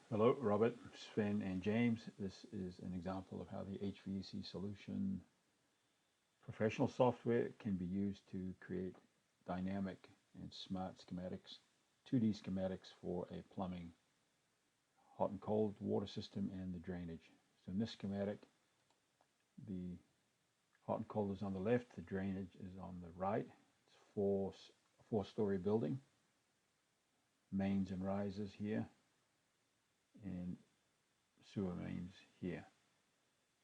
Hello, Robert, Sven, and James. This is an example of how the HVAC solution professional software can be used to create dynamic and smart schematics, 2D schematics for a plumbing, hot and cold water system and the drainage. So in this schematic, the hot and cold is on the left, the drainage is on the right. It's a four-story building, mains and risers here, and sewer mains here.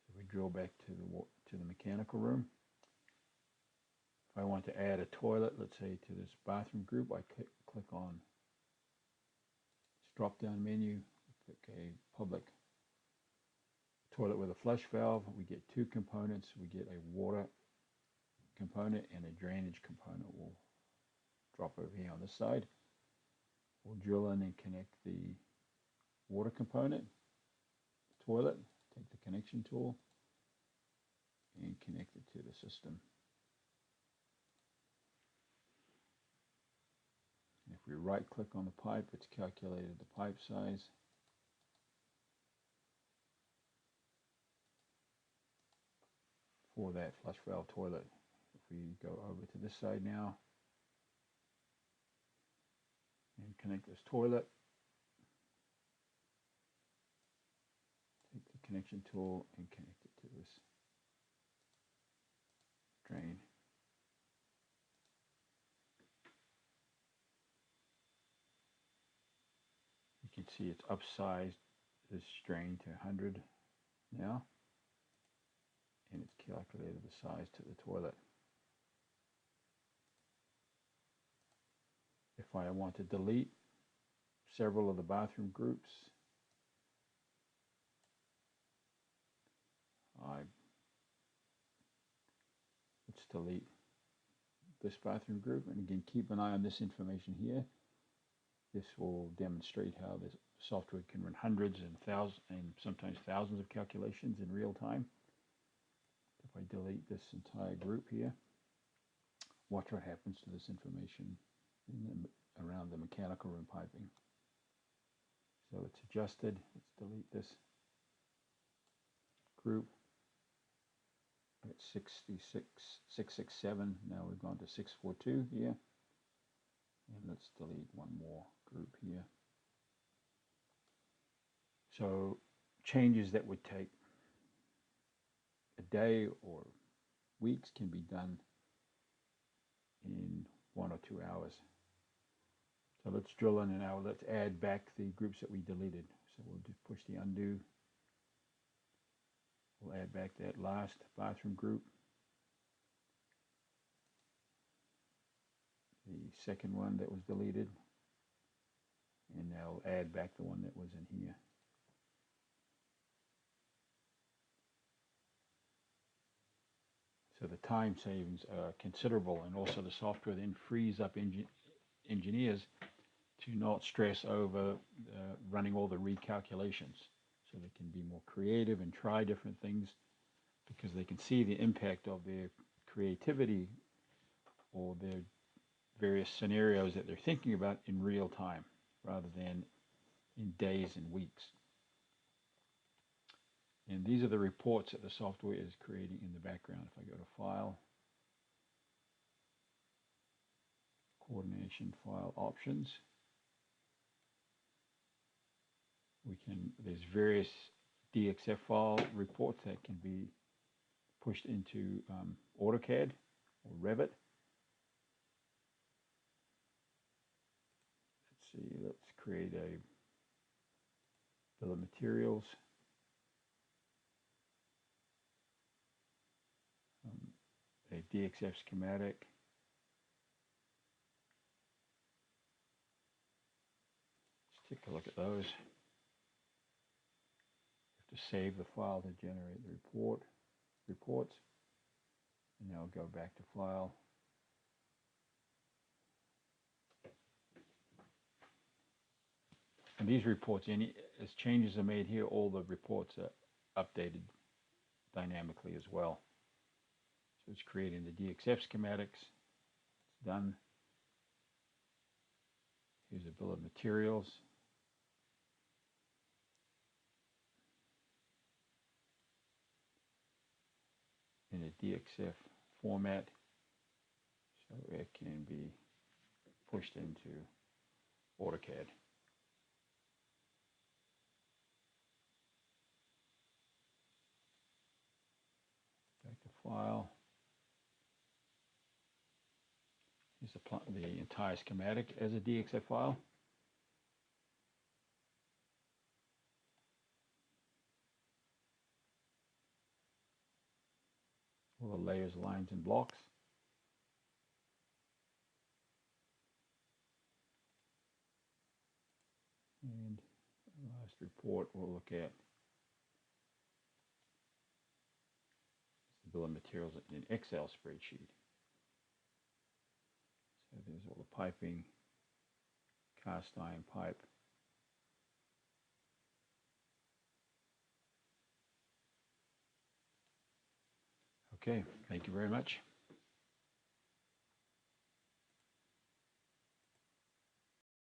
So we drill back to the mechanical room. If I want to add a toilet, let's say to this bathroom group, I click on this drop-down menu, pick a public toilet with a flush valve. We get two components. We get a water component and a drainage component. We'll drop over here on this side. We'll drill in and connect the water component, toilet, take the connection tool, and connect it to the system. If we right click on the pipe, it's calculated the pipe size. For that flush valve toilet. If we go over to this side now and connect this toilet, take the connection tool and connect it to this drain. You can see it's upsized this drain to 100 now, and it's calculated the size to the toilet. If I want to delete several of the bathroom groups, let's delete this bathroom group, and again keep an eye on this information here. This will demonstrate how this software can run hundreds and thousands and sometimes thousands of calculations in real time. If I delete this entire group here, watch what happens to this information around the mechanical room piping. So it's adjusted. Let's delete this group. It's 667. Now we've gone to 642 here. And let's delete one more group here. So changes that would take a day or weeks can be done in 1 or 2 hours. So let's drill in and out. Let's add back the groups that we deleted. So we'll just push the undo. We'll add back that last bathroom group. The second one that was deleted. And now we'll add back the one that was in here. So the time savings are considerable, and also the software then frees up engineers to not stress over running all the recalculations. So they can be more creative and try different things because they can see the impact of their creativity or their various scenarios that they're thinking about in real time rather than in days and weeks. And these are the reports that the software is creating in the background. If I go to File, Coordination, File Options, there's various DXF file reports that can be pushed into AutoCAD or Revit. Let's see, let's create a bill of materials. A DXF schematic. Let's take a look at those. You have to save the file to generate the reports. And now go back to File. And these reports, as changes are made here, all the reports are updated dynamically as well. So it's creating the DXF schematics. It's done. Here's a bill of materials. a DXF format so it can be pushed into AutoCAD. Back to File. Here's the entire schematic as a DXF file. All the layers, lines, and blocks. And the last report we'll look at is the bill of materials in an Excel spreadsheet. So there's all the piping, cast iron pipe. Okay, thank you very much.